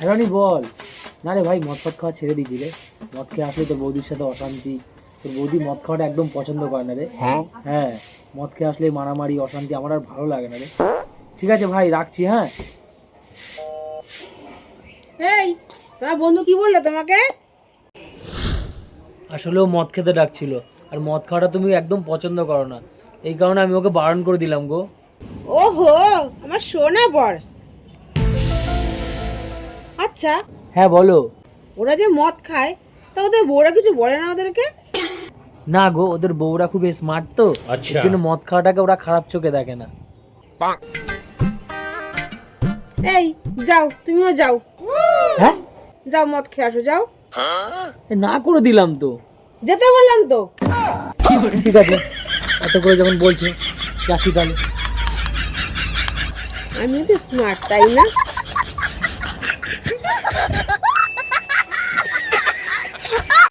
রানি বল। না রে ভাই, মদ ফদ খাওয়া ছেড়ে দিয়েছি রে। মদ খেয়ে আসলে তোর বৌদির সাথে অশান্তি। তোর বৌদি মদ খাওয়াটা একদম পছন্দ করে না রে। হ্যাঁ, মদ খেয়ে আসলে মারামারি অশান্তি আমার আর ভালো লাগে না রে। ঠিক আছে ভাই, রাখছি। হ্যাঁ, এই তোমার বন্ধু কি বললো তোমাকে? আসলেও মদ খেতে ডাকছিল। আর মদ খাওয়াটা তুমি একদম পছন্দ করো না, এই কারণে আমি ওকে বারণ করে দিলাম গো। ওহো, আমার সোনা বর। আচ্ছা, হ্যাঁ বলো। ওরা যে মদ খায় তা ওদের বউরা কিছু বলে না ওদেরকে? না গো, ওদের বউরা খুব স্মার্ট তো, এর জন্য মদ খাওয়াটাকে ওরা খারাপ চোখে দেখে না। এই যাও, তুমিও যাও। হ্যাঁ, যাও মদ খেয়ে আসো, যাও। না করে দিলাম তো। যেতে বললাম তো। ঠিক আছে, এত করে যখন বলছো, যাচ্ছি তাহলে। আমি তো স্মার্ট, তাই না?